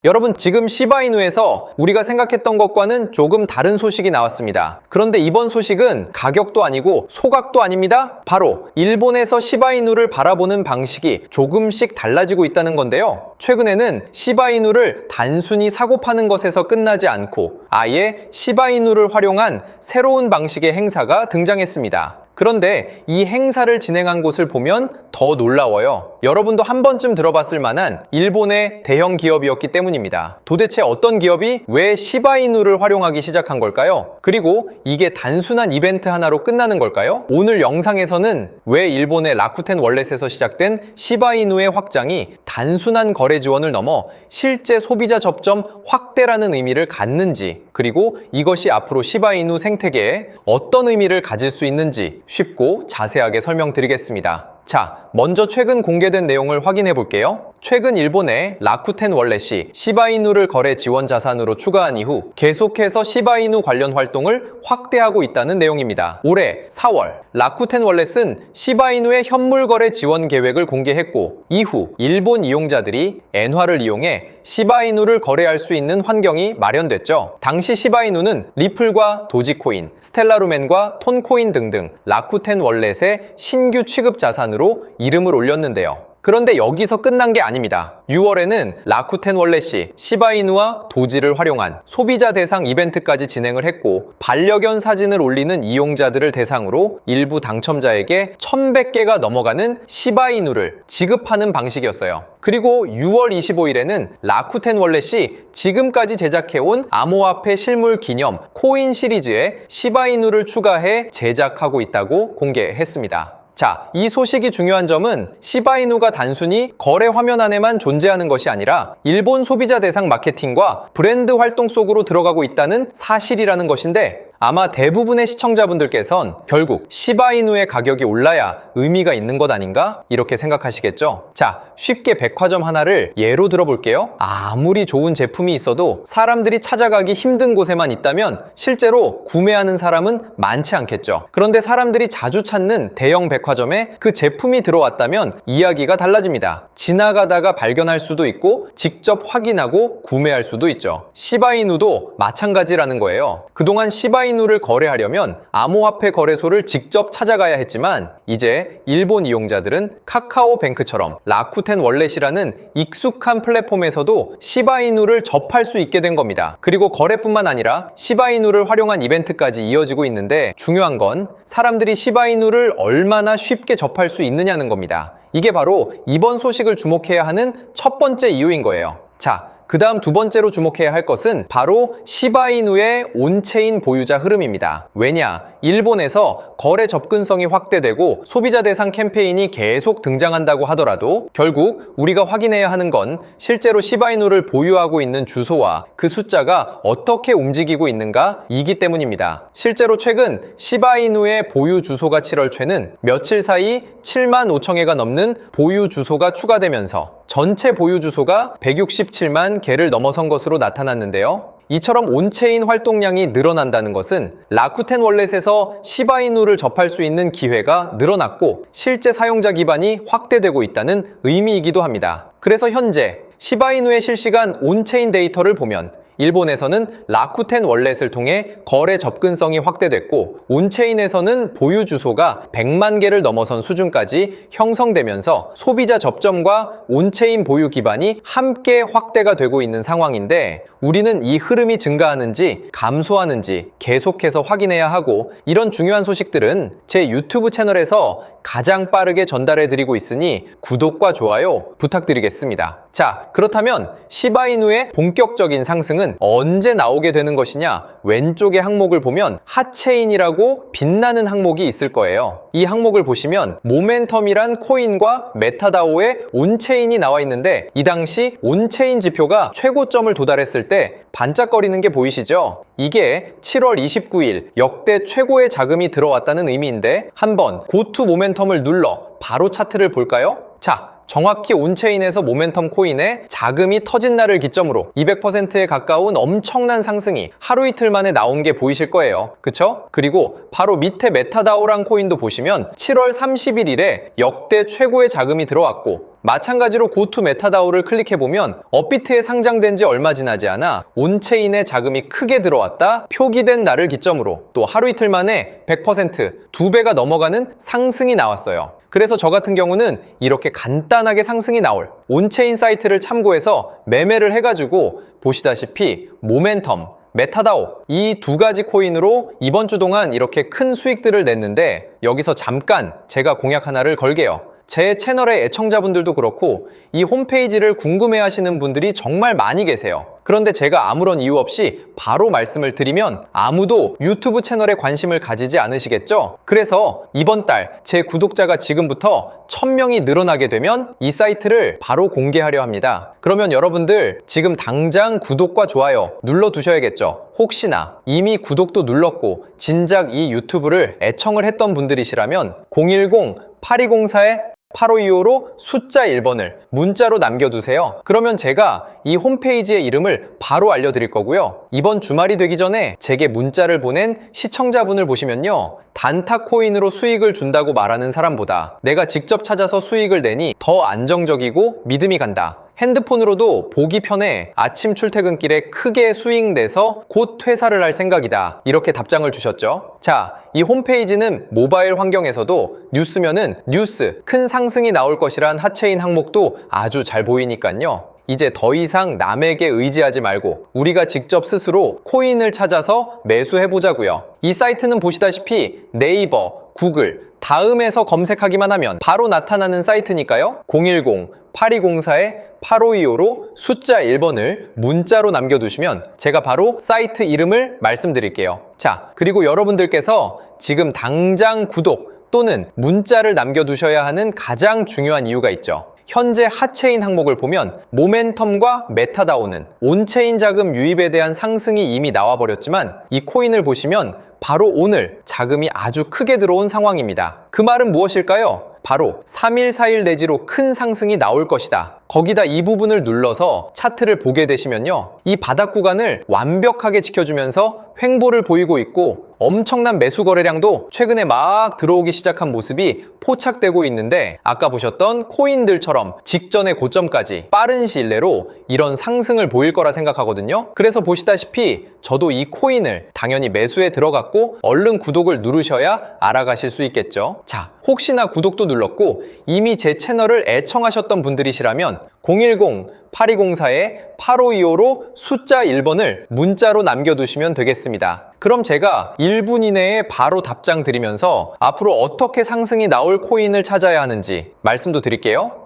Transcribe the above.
여러분, 지금 시바이누에서 우리가 생각했던 것과는 조금 다른 소식이 나왔습니다. 그런데 이번 소식은 가격도 아니고 소각도 아닙니다. 바로 일본에서 시바이누를 바라보는 방식이 조금씩 달라지고 있다는 건데요. 최근에는 시바이누를 단순히 사고 파는 것에서 끝나지 않고 아예 시바이누를 활용한 새로운 방식의 행사가 등장했습니다. 그런데 이 행사를 진행한 곳을 보면 더 놀라워요. 여러분도 한 번쯤 들어봤을 만한 일본의 대형 기업이었기 때문입니다. 도대체 어떤 기업이 왜 시바이누를 활용하기 시작한 걸까요? 그리고 이게 단순한 이벤트 하나로 끝나는 걸까요? 오늘 영상에서는 왜 일본의 라쿠텐 월렛에서 시작된 시바이누의 확장이 단순한 거래 지원을 넘어 실제 소비자 접점 확대라는 의미를 갖는지, 그리고 이것이 앞으로 시바이누 생태계에 어떤 의미를 가질 수 있는지 쉽고 자세하게 설명드리겠습니다. 자, 먼저 최근 공개된 내용을 확인해 볼게요. 최근 일본의 라쿠텐 월렛이 시바이누를 거래 지원 자산으로 추가한 이후 계속해서 시바이누 관련 활동을 확대하고 있다는 내용입니다. 올해 4월 라쿠텐 월렛은 시바이누의 현물 거래 지원 계획을 공개했고, 이후 일본 이용자들이 엔화를 이용해 시바이누를 거래할 수 있는 환경이 마련됐죠. 당시 시바이누는 리플과 도지코인, 스텔라루멘과 톤코인 등등 라쿠텐 월렛의 신규 취급 자산으로 이름을 올렸는데요. 그런데 여기서 끝난 게 아닙니다. 6월에는 라쿠텐 월렛이 시바이누와 도지를 활용한 소비자 대상 이벤트까지 진행을 했고, 반려견 사진을 올리는 이용자들을 대상으로 일부 당첨자에게 1100개가 넘어가는 시바이누를 지급하는 방식이었어요. 그리고 6월 25일에는 라쿠텐 월렛이 지금까지 제작해온 암호화폐 실물 기념 코인 시리즈에 시바이누를 추가해 제작하고 있다고 공개했습니다. 자, 이 소식이 중요한 점은 시바이누가 단순히 거래 화면 안에만 존재하는 것이 아니라 일본 소비자 대상 마케팅과 브랜드 활동 속으로 들어가고 있다는 사실이라는 것인데, 아마 대부분의 시청자분들께선 결국 시바이누의 가격이 올라야 의미가 있는 것 아닌가? 이렇게 생각하시겠죠? 자, 쉽게 백화점 하나를 예로 들어볼게요. 아무리 좋은 제품이 있어도 사람들이 찾아가기 힘든 곳에만 있다면 실제로 구매하는 사람은 많지 않겠죠. 그런데 사람들이 자주 찾는 대형 백화점에 그 제품이 들어왔다면 이야기가 달라집니다. 지나가다가 발견할 수도 있고 직접 확인하고 구매할 수도 있죠. 시바이누도 마찬가지라는 거예요. 그동안 시바이누를 거래하려면 암호화폐 거래소를 직접 찾아가야 했지만, 이제 일본 이용자들은 카카오뱅크처럼 라쿠텐 월렛이라는 익숙한 플랫폼에서도 시바이누를 접할 수 있게 된 겁니다. 그리고 거래뿐만 아니라 시바이누를 활용한 이벤트까지 이어지고 있는데, 중요한 건 사람들이 시바이누를 얼마나 쉽게 접할 수 있느냐는 겁니다. 이게 바로 이번 소식을 주목해야 하는 첫 번째 이유인 거예요. 자, 그 다음 두 번째로 주목해야 할 것은 바로 시바이누의 온체인 보유자 흐름입니다. 왜냐? 일본에서 거래 접근성이 확대되고 소비자 대상 캠페인이 계속 등장한다고 하더라도 결국 우리가 확인해야 하는 건 실제로 시바이누를 보유하고 있는 주소와 그 숫자가 어떻게 움직이고 있는가 이기 때문입니다. 실제로 최근 시바이누의 보유 주소 가치럴최는 며칠 사이 7만 5천 개가 넘는 보유 주소가 추가되면서 전체 보유 주소가 167만 개를 넘어선 것으로 나타났는데요. 이처럼 온체인 활동량이 늘어난다는 것은 라쿠텐 월렛에서 시바이누를 접할 수 있는 기회가 늘어났고 실제 사용자 기반이 확대되고 있다는 의미이기도 합니다. 그래서 현재 시바이누의 실시간 온체인 데이터를 보면 일본에서는 라쿠텐 월렛을 통해 거래 접근성이 확대됐고, 온체인에서는 보유 주소가 100만 개를 넘어선 수준까지 형성되면서 소비자 접점과 온체인 보유 기반이 함께 확대가 되고 있는 상황인데, 우리는 이 흐름이 증가하는지 감소하는지 계속해서 확인해야 하고, 이런 중요한 소식들은 제 유튜브 채널에서 가장 빠르게 전달해 드리고 있으니 구독과 좋아요 부탁드리겠습니다. 자, 그렇다면 시바이누의 본격적인 상승은 언제 나오게 되는 것이냐? 왼쪽의 항목을 보면 핫체인이라고 빛나는 항목이 있을 거예요. 이 항목을 보시면 모멘텀이란 코인과 메타다오의 온체인이 나와 있는데, 이 당시 온체인 지표가 최고점을 도달했을 때 반짝거리는 게 보이시죠? 이게 7월 29일 역대 최고의 자금이 들어왔다는 의미인데, 한번 고투 모멘텀을 눌러 바로 차트를 볼까요? 자, 정확히 온체인에서 모멘텀 코인에 자금이 터진 날을 기점으로 200%에 가까운 엄청난 상승이 하루 이틀 만에 나온 게 보이실 거예요. 그쵸? 그리고 바로 밑에 메타다오란 코인도 보시면 7월 31일에 역대 최고의 자금이 들어왔고, 마찬가지로 고투 메타다오를 클릭해보면 업비트에 상장된 지 얼마 지나지 않아 온체인에 자금이 크게 들어왔다 표기된 날을 기점으로 또 하루 이틀 만에 100%, 2배가 넘어가는 상승이 나왔어요. 그래서 저 같은 경우는 이렇게 간단하게 상승이 나올 온체인 사이트를 참고해서 매매를 해가지고 보시다시피 모멘텀, 메타다오 이 두 가지 코인으로 이번 주 동안 이렇게 큰 수익들을 냈는데, 여기서 잠깐 제가 공약 하나를 걸게요. 제 채널의 애청자분들도 그렇고 이 홈페이지를 궁금해하시는 분들이 정말 많이 계세요. 그런데 제가 아무런 이유 없이 바로 말씀을 드리면 아무도 유튜브 채널에 관심을 가지지 않으시겠죠? 그래서 이번 달 제 구독자가 지금부터 1000명이 늘어나게 되면 이 사이트를 바로 공개하려 합니다. 그러면 여러분들 지금 당장 구독과 좋아요 눌러두셔야겠죠? 혹시나 이미 구독도 눌렀고 진작 이 유튜브를 애청을 했던 분들이시라면 010-8204에 8525로 숫자 1번을 문자로 남겨두세요. 그러면 제가 이 홈페이지의 이름을 바로 알려드릴 거고요. 이번 주말이 되기 전에 제게 문자를 보낸 시청자분을 보시면요, 단타 코인으로 수익을 준다고 말하는 사람보다 내가 직접 찾아서 수익을 내니 더 안정적이고 믿음이 간다. 핸드폰으로도 보기 편해 아침 출퇴근길에 크게 수익 내서 곧 퇴사를 할 생각이다. 이렇게 답장을 주셨죠. 자, 이 홈페이지는 모바일 환경에서도 뉴스면은 뉴스, 큰 상승이 나올 것이란 하체인 항목도 아주 잘 보이니까요. 이제 더 이상 남에게 의지하지 말고 우리가 직접 스스로 코인을 찾아서 매수해보자고요. 이 사이트는 보시다시피 네이버, 구글, 다음에서 검색하기만 하면 바로 나타나는 사이트니까요. 010-8204-8525로 숫자 1번을 문자로 남겨두시면 제가 바로 사이트 이름을 말씀드릴게요. 자, 그리고 여러분들께서 지금 당장 구독 또는 문자를 남겨두셔야 하는 가장 중요한 이유가 있죠. 현재 하체인 항목을 보면 모멘텀과 메타다오는 온체인 자금 유입에 대한 상승이 이미 나와버렸지만 이 코인을 보시면 바로 오늘 자금이 아주 크게 들어온 상황입니다. 그 말은 무엇일까요? 바로 3일, 4일 내지로 큰 상승이 나올 것이다. 거기다 이 부분을 눌러서 차트를 보게 되시면요, 이 바닥 구간을 완벽하게 지켜주면서 횡보를 보이고 있고 엄청난 매수 거래량도 최근에 막 들어오기 시작한 모습이 포착되고 있는데, 아까 보셨던 코인들처럼 직전의 고점까지 빠른 시일 내로 이런 상승을 보일 거라 생각하거든요. 그래서 보시다시피 저도 이 코인을 당연히 매수에 들어갔고 얼른 구독을 누르셔야 알아가실 수 있겠죠. 자, 혹시나 구독도 눌렀고 이미 제 채널을 애청하셨던 분들이시라면 010-8204-8525로 숫자 1번을 문자로 남겨두시면 되겠습니다. 그럼 제가 1분 이내에 바로 답장 드리면서 앞으로 어떻게 상승이 나올 코인을 찾아야 하는지 말씀도 드릴게요.